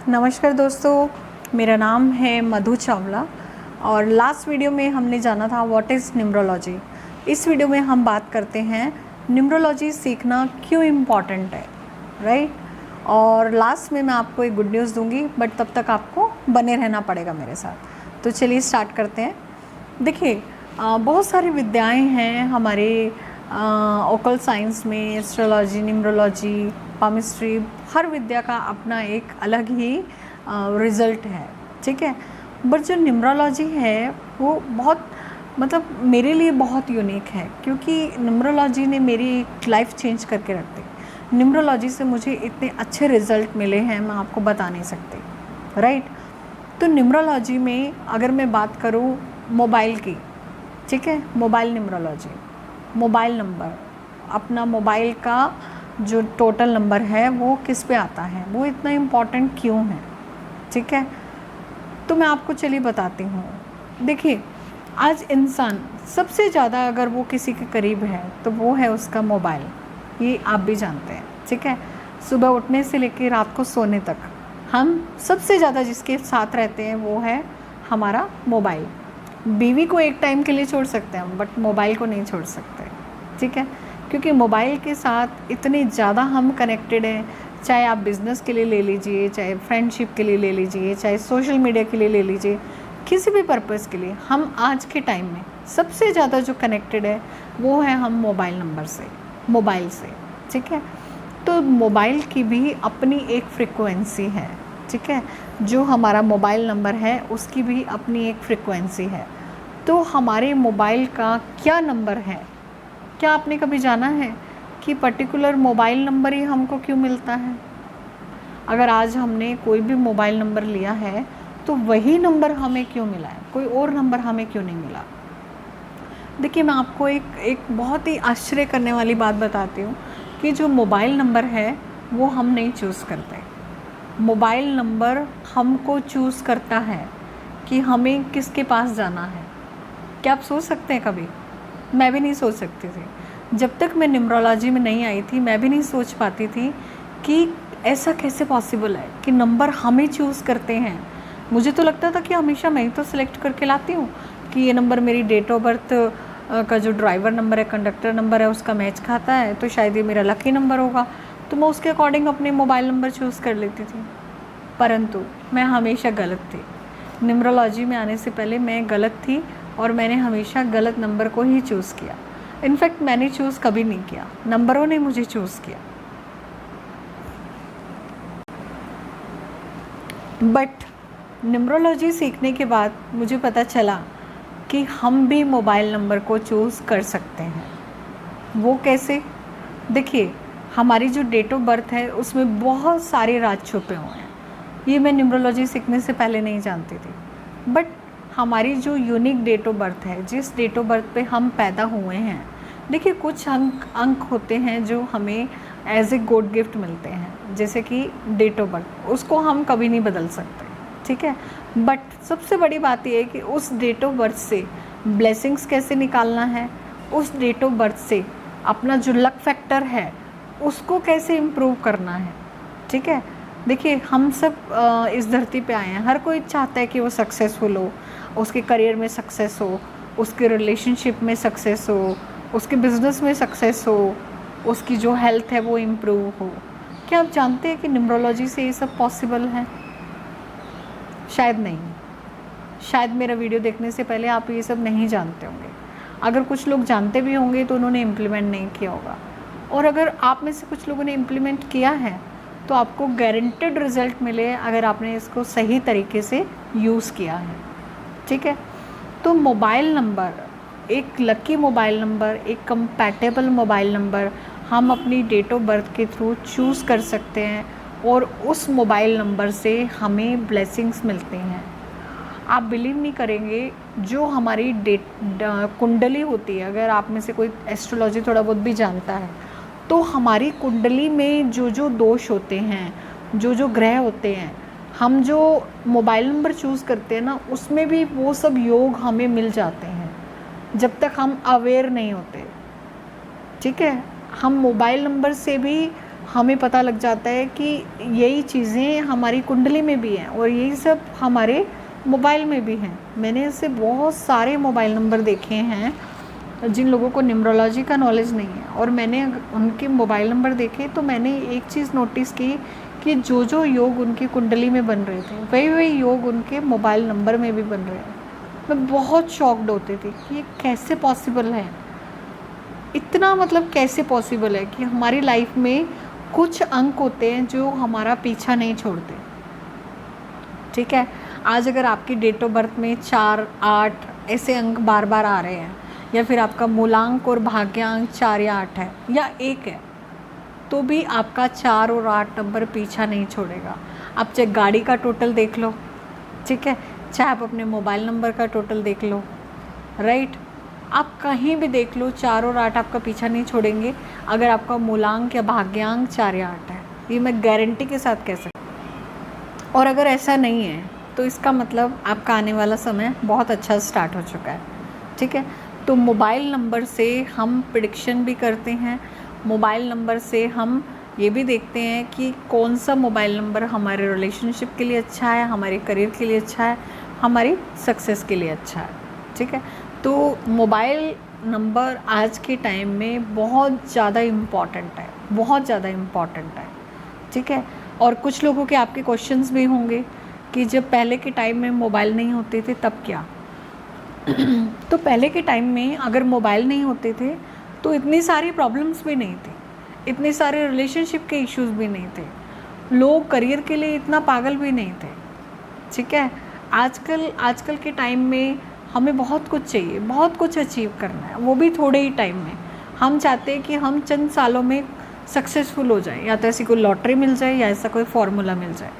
नमस्कार दोस्तों, मेरा नाम है मधु चावला और लास्ट वीडियो में हमने जाना था व्हाट इज़ न्यूमरोलॉजी। इस वीडियो में हम बात करते हैं न्यूमरोलॉजी सीखना क्यों इम्पॉर्टेंट है, राइट। और लास्ट में मैं आपको एक गुड न्यूज़ दूंगी, बट तब तक आपको बने रहना पड़ेगा मेरे साथ। तो चलिए स्टार्ट करते हैं। देखिए, बहुत सारी विद्याएं हैं हमारे ओकल साइंस में, एस्ट्रोलॉजी, न्यूमरोलॉजी, पामिस्ट्री, हर विद्या का अपना एक अलग ही रिज़ल्ट है, ठीक है। बट जो न्यूमरोलॉजी है वो बहुत मेरे लिए बहुत यूनिक है, क्योंकि न्यूमरोलॉजी ने मेरी लाइफ चेंज करके रख दी। न्यूमरोलॉजी से मुझे इतने अच्छे रिज़ल्ट मिले हैं, मैं आपको बता नहीं सकती, राइट। तो न्यूमरोलॉजी में अगर मैं बात करूँ मोबाइल की, ठीक है, मोबाइल न्यूमरोलॉजी, मोबाइल नंबर, अपना मोबाइल का जो टोटल नंबर है वो किस पे आता है, वो इतना इम्पॉर्टेंट क्यों है, ठीक है। तो मैं आपको चलिए बताती हूँ। देखिए, आज इंसान सबसे ज़्यादा अगर वो किसी के करीब है तो वो है उसका मोबाइल। ये आप भी जानते हैं, ठीक है। सुबह उठने से लेकर रात को सोने तक हम सबसे ज़्यादा जिसके साथ रहते हैं वो है हमारा मोबाइल। बीवी को एक टाइम के लिए छोड़ सकते हैं हम, बट मोबाइल को नहीं छोड़ सकते, ठीक है। क्योंकि मोबाइल के साथ इतने ज़्यादा हम कनेक्टेड हैं, चाहे आप बिज़नेस के लिए ले लीजिए, चाहे फ्रेंडशिप के लिए ले लीजिए, चाहे सोशल मीडिया के लिए ले लीजिए, किसी भी पर्पज़ के लिए हम आज के टाइम में सबसे ज़्यादा जो कनेक्टेड है वो है हम मोबाइल नंबर से, मोबाइल से, ठीक है। तो मोबाइल की भी अपनी एक फ्रिक्वेंसी है, ठीक है। जो हमारा मोबाइल नंबर है उसकी भी अपनी एक फ्रिक्वेंसी है। तो हमारे मोबाइल का क्या नंबर है, क्या आपने कभी जाना है कि पर्टिकुलर मोबाइल नंबर ही हमको क्यों मिलता है? अगर आज हमने कोई भी मोबाइल नंबर लिया है तो वही नंबर हमें क्यों मिला है, कोई और नंबर हमें क्यों नहीं मिला? देखिए, मैं आपको एक बहुत ही आश्चर्य करने वाली बात बताती हूँ कि जो मोबाइल नंबर है वो हम नहीं चूज़ करते। मोबाइल नंबर हमको चूज़ करता है कि हमें किसके पास जाना है। क्या आप सोच सकते हैं कभी? मैं भी नहीं सोच सकती थी। जब तक मैं न्यूमरोलॉजी में नहीं आई थी मैं भी नहीं सोच पाती थी कि ऐसा कैसे पॉसिबल है कि नंबर हमें चूज़ करते हैं। मुझे तो लगता था कि हमेशा मैं ही तो सिलेक्ट करके लाती हूँ कि ये नंबर मेरी डेट ऑफ बर्थ का जो ड्राइवर नंबर है, कंडक्टर नंबर है, उसका मैच खाता है, तो शायद ये मेरा लकी नंबर होगा, तो मैं उसके अकॉर्डिंग अपने मोबाइल नंबर चूज़ कर लेती थी। परंतु मैं हमेशा गलत थी। न्यूमरोलॉजी में आने से पहले मैं गलत थी और मैंने हमेशा गलत नंबर को ही चूज़ किया। इनफैक्ट मैंने चूज़ कभी नहीं किया, नंबरों ने मुझे चूज़ किया। बट न्यूमरोलॉजी सीखने के बाद मुझे पता चला कि हम भी मोबाइल नंबर को चूज़ कर सकते हैं। वो कैसे? देखिए, हमारी जो डेट ऑफ बर्थ है उसमें बहुत सारे राज छुपे हुए हैं। ये मैं न्यूमरोलॉजी सीखने से पहले नहीं जानती थी। बट हमारी जो यूनिक डेट ऑफ बर्थ है, जिस डेट ऑफ बर्थ पे हम पैदा हुए हैं, देखिए कुछ अंक होते हैं जो हमें एज ए गॉड गिफ्ट मिलते हैं, जैसे कि डेट ऑफ बर्थ, उसको हम कभी नहीं बदल सकते, ठीक है। बट सबसे बड़ी बात यह है कि उस डेट ऑफ बर्थ से ब्लेसिंग्स कैसे निकालना है, उस डेट ऑफ बर्थ से अपना जो लक फैक्टर है उसको कैसे इम्प्रूव करना है, ठीक है। देखिए, हम सब इस धरती पे आए हैं, हर कोई चाहता है कि वो सक्सेसफुल हो, उसके करियर में सक्सेस हो, उसके रिलेशनशिप में सक्सेस हो, उसके बिज़नेस में सक्सेस हो, उसकी जो हेल्थ है वो इम्प्रूव हो। क्या आप जानते हैं कि न्यूमरोलॉजी से ये सब पॉसिबल है? शायद नहीं। शायद मेरा वीडियो देखने से पहले आप ये सब नहीं जानते होंगे। अगर कुछ लोग जानते भी होंगे तो उन्होंने इम्प्लीमेंट नहीं किया होगा, और अगर आप में से कुछ लोगों ने इम्प्लीमेंट किया है तो आपको गारंटेड रिज़ल्ट मिले अगर आपने इसको सही तरीके से यूज़ किया है, ठीक है। तो मोबाइल नंबर, एक लकी मोबाइल नंबर, एक कंपैटिबल मोबाइल नंबर हम अपनी डेट ऑफ बर्थ के थ्रू चूज़ कर सकते हैं और उस मोबाइल नंबर से हमें ब्लेसिंग्स मिलते हैं। आप बिलीव नहीं करेंगे, जो हमारी कुंडली होती है, अगर आप में से कोई एस्ट्रोलॉजी थोड़ा बहुत भी जानता है, तो हमारी कुंडली में जो जो दोष होते हैं, जो जो ग्रह होते हैं, हम जो मोबाइल नंबर चूज़ करते हैं ना, उसमें भी वो सब योग हमें मिल जाते हैं जब तक हम अवेयर नहीं होते, ठीक है। हम मोबाइल नंबर से भी हमें पता लग जाता है कि यही चीज़ें हमारी कुंडली में भी हैं और यही सब हमारे मोबाइल में भी हैं। मैंने ऐसे बहुत सारे मोबाइल नंबर देखे हैं जिन लोगों को न्यूमरोलॉजी का नॉलेज नहीं है, और मैंने उनके मोबाइल नंबर देखे तो मैंने एक चीज़ नोटिस की कि जो जो योग उनकी कुंडली में बन रहे थे वही वही योग उनके मोबाइल नंबर में भी बन रहे हैं। मैं बहुत शॉक्ड होती थी कि ये कैसे पॉसिबल है, इतना मतलब कैसे पॉसिबल है कि हमारी लाइफ में कुछ अंक होते हैं जो हमारा पीछा नहीं छोड़ते। ठीक है, आज अगर आपकी डेट ऑफ बर्थ में 4, 8 ऐसे अंक बार बार आ रहे हैं, या फिर आपका मूलांक और भाग्यांक 4 या 8 है या 1 है, तो भी आपका 4 और 8 नंबर पीछा नहीं छोड़ेगा। आप चाहे गाड़ी का टोटल देख लो, ठीक है, चाहे आप अपने मोबाइल नंबर का टोटल देख लो, राइट, आप कहीं भी देख लो 4 और 8 आपका पीछा नहीं छोड़ेंगे अगर आपका मूलांक या भाग्यांक 4 या 8 है। ये मैं गारंटी के साथ कह सकती हूँ। और अगर ऐसा नहीं है तो इसका मतलब आपका आने वाला समय बहुत अच्छा स्टार्ट हो चुका है। ठीक है, तो मोबाइल नंबर से हम प्रेडिक्शन भी करते हैं, मोबाइल नंबर से हम ये भी देखते हैं कि कौन सा मोबाइल नंबर हमारे रिलेशनशिप के लिए अच्छा है, हमारे करियर के लिए अच्छा है, हमारी सक्सेस के लिए अच्छा है। ठीक है, तो मोबाइल नंबर आज के टाइम में बहुत ज़्यादा इम्पॉर्टेंट है, बहुत ज़्यादा इम्पॉर्टेंट है। ठीक है, और कुछ लोगों के आपके क्वेश्चंस भी होंगे कि जब पहले के टाइम में मोबाइल नहीं होते थे तब क्या। तो पहले के टाइम में अगर मोबाइल नहीं होते थे तो इतनी सारी प्रॉब्लम्स भी नहीं थी, इतने सारे रिलेशनशिप के इश्यूज भी नहीं थे, लोग करियर के लिए इतना पागल भी नहीं थे। ठीक है, आजकल के टाइम में हमें बहुत कुछ चाहिए, बहुत कुछ अचीव करना है, वो भी थोड़े ही टाइम में। हम चाहते हैं कि हम चंद सालों में सक्सेसफुल हो जाए, या तो ऐसी कोई लॉटरी मिल जाए या ऐसा कोई फार्मूला मिल जाए।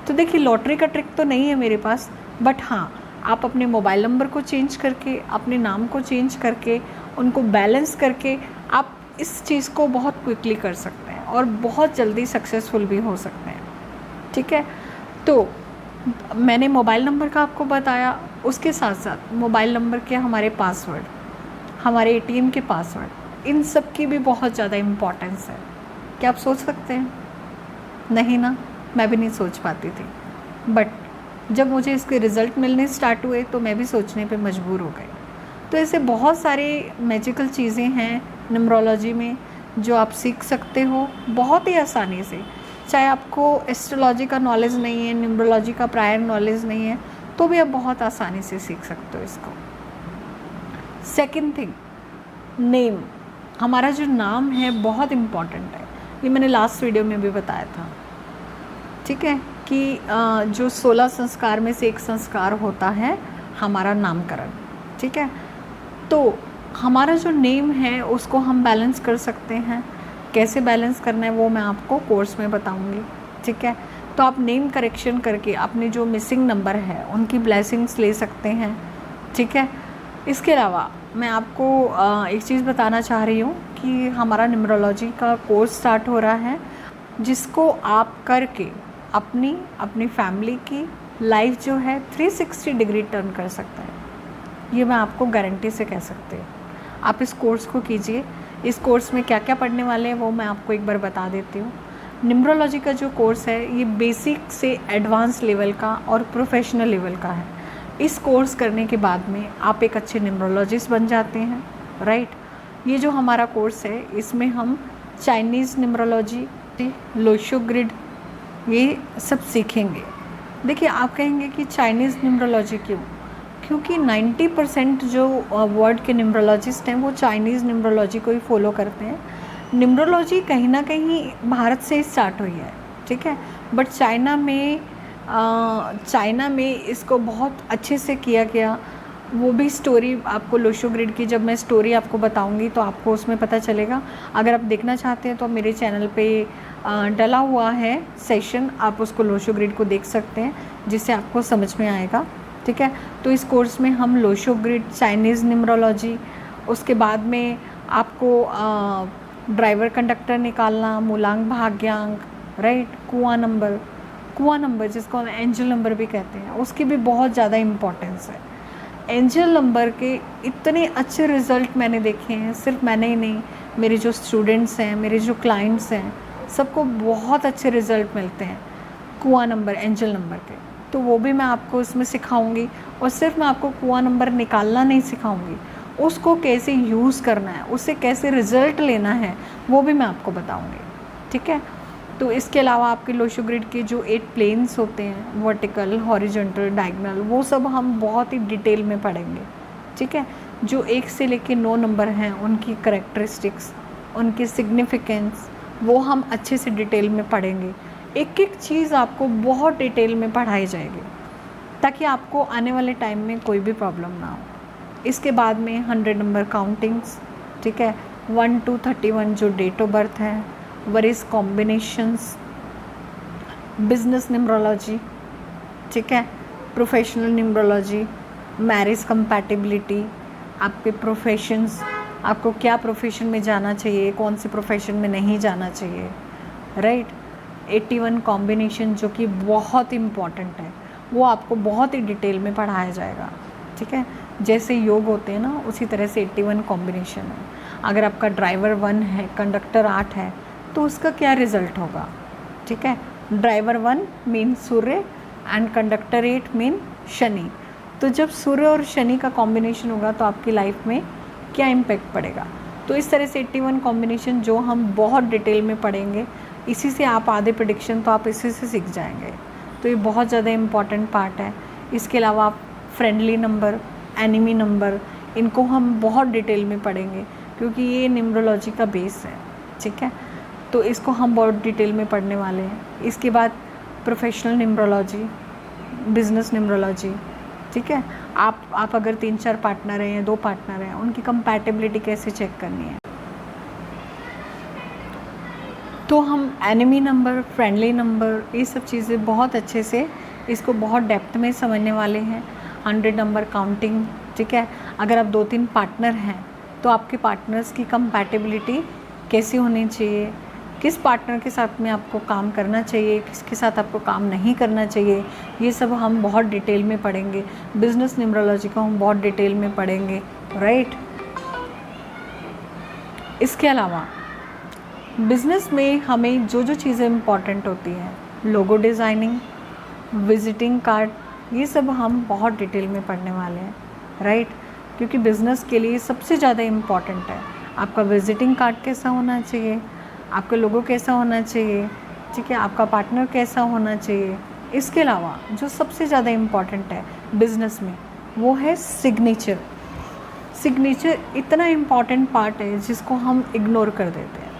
तो देखिए, लॉटरी का ट्रिक तो नहीं है मेरे पास, बट हाँ, आप अपने मोबाइल नंबर को चेंज करके, अपने नाम को चेंज करके, उनको बैलेंस करके आप इस चीज़ को बहुत क्विकली कर सकते हैं और बहुत जल्दी सक्सेसफुल भी हो सकते हैं। ठीक है, तो मैंने मोबाइल नंबर का आपको बताया, उसके साथ साथ मोबाइल नंबर के हमारे पासवर्ड, हमारे एटीएम के पासवर्ड, इन सब की भी बहुत ज़्यादा इम्पोर्टेंस है। क्या आप सोच सकते हैं? नहीं ना, मैं भी नहीं सोच पाती थी, बट जब मुझे इसके रिज़ल्ट मिलने स्टार्ट हुए तो मैं भी सोचने पे मजबूर हो गई। तो ऐसे बहुत सारे मैजिकल चीज़ें हैं न्यूमरोलॉजी में जो आप सीख सकते हो बहुत ही आसानी से। चाहे आपको एस्ट्रोलॉजी का नॉलेज नहीं है, न्यूमरोलॉजी का प्रायर नॉलेज नहीं है, तो भी आप बहुत आसानी से सीख सकते हो इसको। Second thing, name. हमारा जो नाम है बहुत इम्पॉर्टेंट है, ये मैंने लास्ट वीडियो में भी बताया था। ठीक है, कि जो 16 संस्कार में से एक संस्कार होता है हमारा नामकरण। ठीक है, तो हमारा जो नेम है उसको हम बैलेंस कर सकते हैं। कैसे बैलेंस करना है वो मैं आपको कोर्स में बताऊंगी। ठीक है, तो आप नेम करेक्शन करके अपने जो मिसिंग नंबर है उनकी ब्लेसिंग्स ले सकते हैं। ठीक है, इसके अलावा मैं आपको एक चीज़ बताना चाह रही हूँ कि हमारा न्यूमरोलॉजी का कोर्स स्टार्ट हो रहा है, जिसको आप करके अपनी फैमिली की लाइफ जो है 360 डिग्री टर्न कर सकते हैं। ये मैं आपको गारंटी से कह सकती हूँ। आप इस कोर्स को कीजिए। इस कोर्स में क्या क्या पढ़ने वाले हैं वो मैं आपको एक बार बता देती हूँ। न्यूमरोलॉजी का जो कोर्स है ये बेसिक से एडवांस लेवल का और प्रोफेशनल लेवल का है। इस कोर्स करने के बाद में आप एक अच्छे न्यूमरोलॉजिस्ट बन जाते हैं, राइट। ये जो हमारा कोर्स है इसमें हम चाइनीज़ न्यूमरोलॉजी, लोशो ग्रिड, ये सब सीखेंगे। देखिए, आप कहेंगे कि चाइनीज़ न्यूमरोलॉजी क्यों? क्योंकि 90% जो वर्ल्ड के न्यूमरोलॉजिस्ट हैं वो चाइनीज़ न्यूमरोलॉजी को ही फॉलो करते हैं। न्यूमरोलॉजी कहीं ना कहीं भारत से स्टार्ट हुई है, ठीक है, बट चाइना में इसको बहुत अच्छे से किया गया। वो भी स्टोरी आपको लोशो ग्रिड की जब मैं स्टोरी आपको बताऊंगी तो आपको उसमें पता चलेगा। अगर आप देखना चाहते हैं तो मेरे चैनल पे डला हुआ है सेशन, आप उसको लोशो ग्रिड को देख सकते हैं, जिससे आपको समझ में आएगा। ठीक है, तो इस कोर्स में हम लोशो ग्रिड, चाइनीज़ न्यूमरोलॉजी, उसके बाद में आपको ड्राइवर कंडक्टर निकालना, मूलांक भाग्यांक, राइट, कुआं नंबर जिसको हम एंजल नंबर भी कहते हैं, उसकी भी बहुत ज़्यादा इम्पोर्टेंस है। एंजल नंबर के इतने अच्छे रिज़ल्ट मैंने देखे हैं, सिर्फ मैंने ही नहीं, मेरे जो स्टूडेंट्स हैं, मेरे जो क्लाइंट्स हैं, सबको बहुत अच्छे रिज़ल्ट मिलते हैं कुआं नंबर, एंजल नंबर के। तो वो भी मैं आपको इसमें सिखाऊंगी। और सिर्फ मैं आपको कुआं नंबर निकालना नहीं सिखाऊंगी, उसको कैसे यूज़ करना है, उससे कैसे रिज़ल्ट लेना है, वो भी मैं आपको बताऊंगी। ठीक है। तो इसके अलावा आपके लोशो ग्रिड के जो 8 प्लेन्स होते हैं, वर्टिकल, हॉरिजॉन्टल, डायगोनल, वो सब हम बहुत ही डिटेल में पढ़ेंगे। ठीक है। जो 1 से लेके 9 नंबर हैं, उनकी करेक्टरिस्टिक्स, उनकी सिग्निफिकेंस, वो हम अच्छे से डिटेल में पढ़ेंगे। एक एक चीज़ आपको बहुत डिटेल में पढ़ाई जाएगी, ताकि आपको आने वाले टाइम में कोई भी प्रॉब्लम ना हो। इसके बाद में 100 नंबर काउंटिंग्स, ठीक है, 1 to 31 जो डेट ऑफ बर्थ है, वरिस कॉम्बिनेशंस, बिजनेस न्यूमरोलॉजी, ठीक है, प्रोफेशनल न्यूमरोलॉजी, मैरिज कंपैटिबिलिटी, आपके प्रोफेशंस, आपको क्या प्रोफेशन में जाना चाहिए, कौन से प्रोफेशन में नहीं जाना चाहिए, राइट। 81 कॉम्बिनेशन जो कि बहुत इम्पॉर्टेंट है, वो आपको बहुत ही डिटेल में पढ़ाया जाएगा। ठीक है। जैसे योग होते हैं ना, उसी तरह से 81 कॉम्बिनेशन है। अगर आपका ड्राइवर 1 है, कंडक्टर 8 है, तो उसका क्या रिज़ल्ट होगा। ठीक है। Driver 1 mean Surya and conductor 8 mean Shani. तो जब सूर्य और शनि का कॉम्बिनेशन होगा तो आपकी लाइफ में क्या इम्पैक्ट पड़ेगा। तो इस तरह से 81 कॉम्बिनेशन जो हम बहुत डिटेल में पढ़ेंगे, इसी से आप आधे प्रेडिक्शन तो आप इसी से सीख जाएंगे। तो ये बहुत ज़्यादा इम्पॉर्टेंट पार्ट है। इसके अलावा आप फ्रेंडली नंबर, एनिमी नंबर, इनको हम बहुत डिटेल में पढ़ेंगे, क्योंकि ये न्यूमरोलॉजी का बेस है। ठीक है। तो इसको हम बहुत डिटेल में पढ़ने वाले हैं। इसके बाद प्रोफेशनल न्यूमरोलॉजी, बिजनेस न्यूमरोलॉजी, ठीक है। आप अगर 3-4 पार्टनर हैं या 2 पार्टनर हैं, उनकी कंपैटिबिलिटी कैसे चेक करनी है। तो हम एनिमी नंबर, फ्रेंडली नंबर, ये सब चीज़ें बहुत अच्छे से, इसको बहुत डेप्थ में समझने वाले हैं। 100 नंबर काउंटिंग, ठीक है। अगर आप 2-3 पार्टनर हैं, तो आपके पार्टनर्स की कंपैटिबिलिटी कैसी होनी चाहिए, किस पार्टनर के साथ में आपको काम करना चाहिए, किसके साथ आपको काम नहीं करना चाहिए, ये सब हम बहुत डिटेल में पढ़ेंगे। बिजनेस न्यूमरोलॉजी को हम बहुत डिटेल में पढ़ेंगे, राइट। इसके अलावा बिज़नेस में हमें जो जो चीज़ें इम्पॉर्टेंट होती हैं, लोगो डिज़ाइनिंग, विजिटिंग कार्ड, ये सब हम बहुत डिटेल में पढ़ने वाले हैं, राइट। क्योंकि बिज़नेस के लिए सबसे ज़्यादा इम्पॉर्टेंट है आपका विजिटिंग कार्ड कैसा होना चाहिए, आपका लोगो कैसा होना चाहिए, ठीक है, आपका पार्टनर कैसा होना चाहिए। इसके अलावा जो सबसे ज़्यादा इम्पॉर्टेंट है बिज़नेस में, वो है सिग्नेचर। सिग्नेचर इतना इम्पॉर्टेंट पार्ट है जिसको हम इग्नोर कर देते हैं।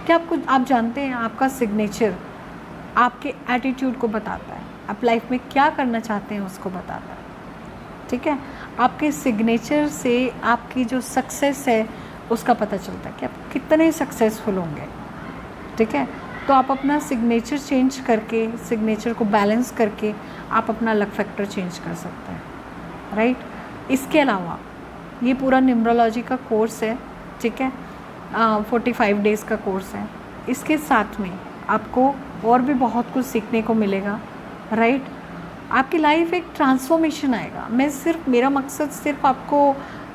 क्या आप जानते हैं, आपका सिग्नेचर आपके एटीट्यूड को बताता है, आप लाइफ में क्या करना चाहते हैं उसको बताता है। ठीक है। आपके सिग्नेचर से आपकी जो सक्सेस है उसका पता चलता है कि आप कितने सक्सेसफुल होंगे। ठीक है। तो आप अपना सिग्नेचर चेंज करके, सिग्नेचर को बैलेंस करके आप अपना लक फैक्टर चेंज कर सकते हैं, राइट। इसके अलावा ये पूरा न्यूमरोलॉजी का कोर्स है, ठीक है, 45 डेज़ का कोर्स है। इसके साथ में आपको और भी बहुत कुछ सीखने को मिलेगा, राइट। आपकी लाइफ एक ट्रांसफॉर्मेशन आएगा। मेरा मकसद सिर्फ आपको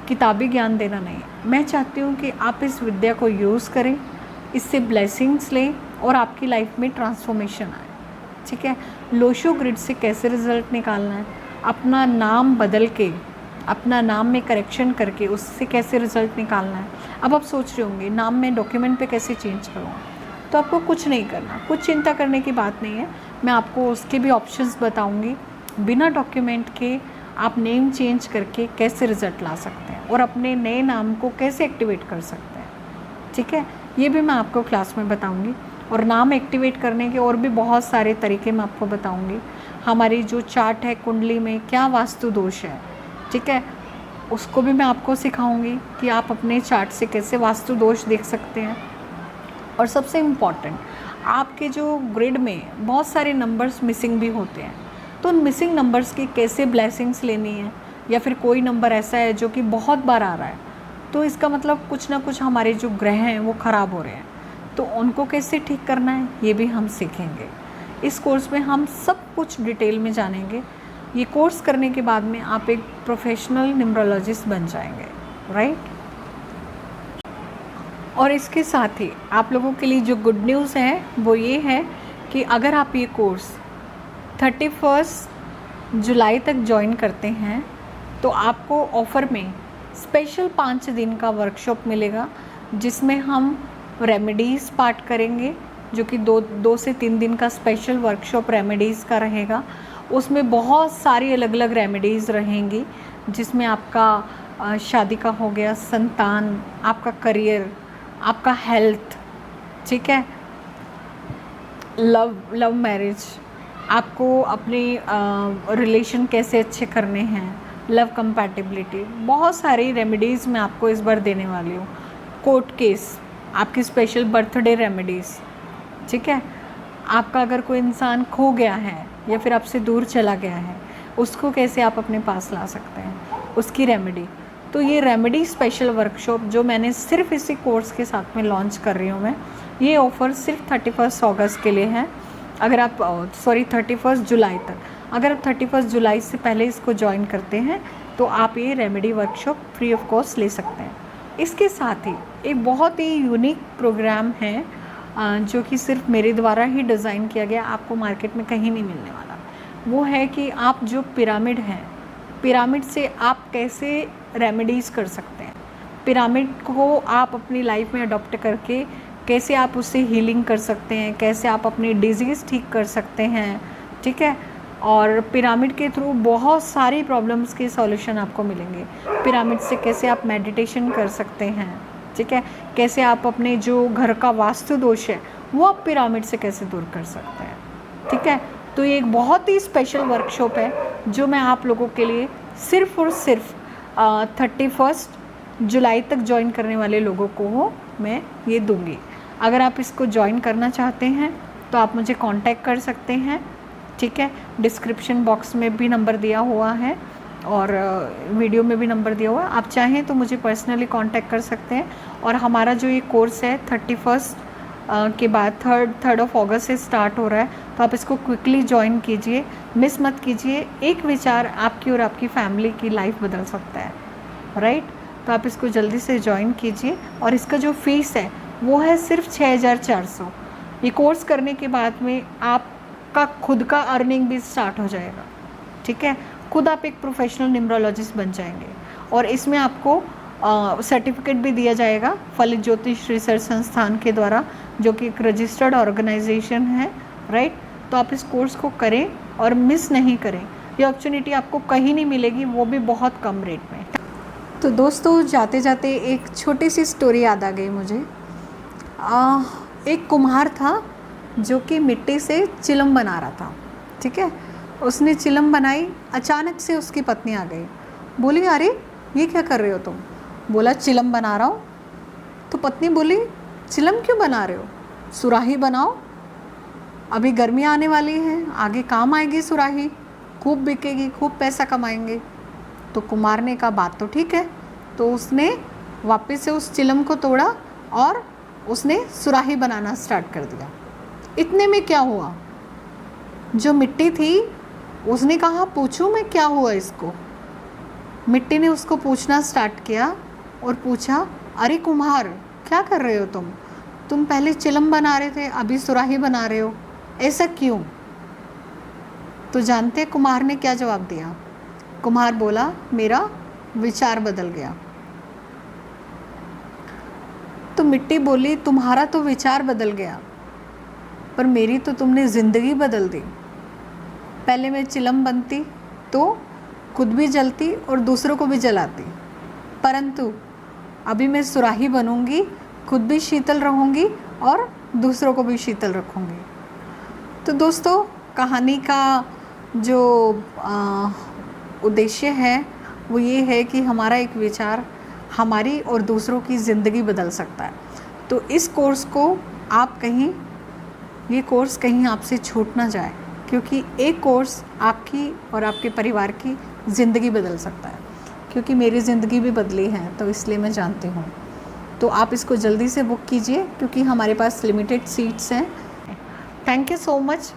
किताबी ज्ञान देना नहीं है। मैं चाहती हूँ कि आप इस विद्या को यूज़ करें, इससे ब्लेसिंग्स लें और आपकी लाइफ में ट्रांसफॉर्मेशन आए। ठीक है। लोशो ग्रिड से कैसे रिज़ल्ट निकालना है, अपना नाम बदल के, अपना नाम में करेक्शन करके उससे कैसे रिज़ल्ट निकालना है। अब आप सोच रहे होंगे नाम में डॉक्यूमेंट पे कैसे चेंज करूँ, तो आपको कुछ नहीं करना, कुछ चिंता करने की बात नहीं है। मैं आपको उसके भी ऑप्शंस बताऊँगी। बिना डॉक्यूमेंट के आप नेम चेंज करके कैसे रिज़ल्ट ला सकते हैं और अपने नए नाम को कैसे एक्टिवेट कर सकते हैं। ठीक है। ये भी मैं आपको क्लास में बताऊंगी। और नाम एक्टिवेट करने के और भी बहुत सारे तरीके मैं आपको बताऊंगी। हमारी जो चार्ट है कुंडली में क्या वास्तु दोष है, ठीक है, उसको भी मैं आपको सिखाऊंगी कि आप अपने चार्ट से कैसे वास्तु दोष देख सकते हैं। और सबसे इम्पॉर्टेंट, आपके जो ग्रिड में बहुत सारे नंबर्स मिसिंग भी होते हैं, तो उन मिसिंग नंबर्स की कैसे ब्लेसिंग्स लेनी है, या फिर कोई नंबर ऐसा है जो कि बहुत बार आ रहा है, तो इसका मतलब कुछ ना कुछ हमारे जो ग्रह हैं वो ख़राब हो रहे हैं, तो उनको कैसे ठीक करना है ये भी हम सीखेंगे। इस कोर्स में हम सब कुछ डिटेल में जानेंगे। ये कोर्स करने के बाद में आप एक प्रोफेशनल न्यूमरोलॉजिस्ट बन जाएंगे, राइट। और इसके साथ ही आप लोगों के लिए जो गुड न्यूज़ है वो ये है कि अगर आप ये कोर्स 31 जुलाई तक ज्वाइन करते हैं तो आपको ऑफ़र में स्पेशल 5 दिन का वर्कशॉप मिलेगा, जिसमें हम रेमेडीज़ पार्ट करेंगे, जो कि दो से 3 दिन का स्पेशल वर्कशॉप रेमेडीज़ का रहेगा। उसमें बहुत सारी अलग अलग रेमेडीज़ रहेंगी, जिसमें आपका शादी का हो गया, संतान, आपका करियर, आपका हेल्थ, ठीक है, लव मैरिज, आपको अपने रिलेशन कैसे अच्छे करने हैं, लव कंपैटिबिलिटी, बहुत सारी रेमेडीज़ मैं आपको इस बार देने वाली हूँ। कोर्ट केस, आपकी स्पेशल बर्थडे रेमेडीज़, ठीक है। आपका अगर कोई इंसान खो गया है या फिर आपसे दूर चला गया है, उसको कैसे आप अपने पास ला सकते हैं, उसकी रेमेडी। तो ये रेमेडी स्पेशल वर्कशॉप जो मैंने सिर्फ इसी कोर्स के साथ में लॉन्च कर रही हूँ मैं, ये ऑफ़र सिर्फ 31 अगस्त के लिए है। अगर आप 31 जुलाई तक, अगर आप 31 जुलाई से पहले इसको ज्वाइन करते हैं तो आप ये remedy workshop free of cost ले सकते हैं। इसके साथ ही एक बहुत ही यूनिक प्रोग्राम है जो कि सिर्फ मेरे द्वारा ही डिज़ाइन किया गया, आपको मार्केट में कहीं नहीं मिलने वाला। वो है कि आप जो पिरामिड हैं, पिरामिड से आप कैसे रेमेडीज़ कर सकते हैं, पिरामिड को आप अपनी लाइफ में अडॉप्ट करके कैसे आप उससे हीलिंग कर सकते हैं, कैसे आप अपनी डिजीज़ ठीक कर सकते हैं, ठीक है। और पिरामिड के थ्रू बहुत सारी प्रॉब्लम्स के सॉल्यूशन आपको मिलेंगे। पिरामिड से कैसे आप मेडिटेशन कर सकते हैं, ठीक है, कैसे आप अपने जो घर का वास्तु दोष है वो आप पिरामिड से कैसे दूर कर सकते हैं, ठीक है। तो ये एक बहुत ही स्पेशल वर्कशॉप है जो मैं आप लोगों के लिए सिर्फ और सिर्फ 31 जुलाई तक ज्वाइन करने वाले लोगों को मैं ये दूंगी। अगर आप इसको ज्वाइन करना चाहते हैं तो आप मुझे कांटेक्ट कर सकते हैं, ठीक है। डिस्क्रिप्शन बॉक्स में भी नंबर दिया हुआ है और वीडियो में भी नंबर दिया हुआ है। आप चाहें तो मुझे पर्सनली कांटेक्ट कर सकते हैं। और हमारा जो ये कोर्स है 31 के बाद 3 अगस्त से स्टार्ट हो रहा है, तो आप इसको क्विकली ज्वाइन कीजिए, मिस मत कीजिए। एक विचार आपकी और आपकी फैमिली की लाइफ बदल सकता है, राइट। तो आप इसको जल्दी से ज्वाइन कीजिए। और इसका जो फ़ीस है वो है सिर्फ 6400। ये कोर्स करने के बाद में आपका खुद का अर्निंग भी स्टार्ट हो जाएगा, ठीक है। खुद आप एक प्रोफेशनल न्यूमरोलॉजिस्ट बन जाएंगे। और इसमें आपको सर्टिफिकेट भी दिया जाएगा फलित ज्योतिष रिसर्च संस्थान के द्वारा, जो कि एक रजिस्टर्ड ऑर्गेनाइजेशन है, राइट। तो आप इस कोर्स को करें और मिस नहीं करें। ये अपॉर्चुनिटी आपको कहीं नहीं मिलेगी, वो भी बहुत कम रेट में। तो दोस्तों, जाते जाते एक छोटी सी स्टोरी याद आ गई मुझे। एक कुम्हार था जो कि मिट्टी से चिलम बना रहा था, ठीक है। उसने चिलम बनाई, अचानक से उसकी पत्नी आ गई, बोली अरे ये क्या कर रहे हो तुम? बोला चिलम बना रहा हूँ। तो पत्नी बोली चिलम क्यों बना रहे हो, सुराही बनाओ, अभी गर्मी आने वाली है, आगे काम आएगी सुराही, खूब बिकेगी, खूब पैसा कमाएंगे। तो कुम्हार ने कहा बात तो ठीक है। तो उसने वापस से उस चिलम को तोड़ा और उसने सुराही बनाना स्टार्ट कर दिया। इतने में क्या हुआ, जो मिट्टी थी उसने कहा पूछूं मैं क्या हुआ इसको। मिट्टी ने उसको पूछना स्टार्ट किया और पूछा अरे कुम्हार क्या कर रहे हो तुम पहले चिलम बना रहे थे, अभी सुराही बना रहे हो, ऐसा क्यों? तो जानते हैं कुम्हार ने क्या जवाब दिया? कुम्हार बोला मेरा विचार बदल गया। तो मिट्टी बोली तुम्हारा तो विचार बदल गया, पर मेरी तो तुमने ज़िंदगी बदल दी। पहले मैं चिलम बनती तो खुद भी जलती और दूसरों को भी जलाती, परंतु अभी मैं सुराही बनूंगी, खुद भी शीतल रहूंगी और दूसरों को भी शीतल रखूंगी। तो दोस्तों, कहानी का जो उद्देश्य है वो ये है कि हमारा एक विचार हमारी और दूसरों की ज़िंदगी बदल सकता है। तो इस कोर्स को आप ये कोर्स कहीं आपसे छूट ना जाए, क्योंकि एक कोर्स आपकी और आपके परिवार की ज़िंदगी बदल सकता है। क्योंकि मेरी ज़िंदगी भी बदली है, तो इसलिए मैं जानती हूँ। तो आप इसको जल्दी से बुक कीजिए, क्योंकि हमारे पास लिमिटेड सीट्स हैं। Thank you so much.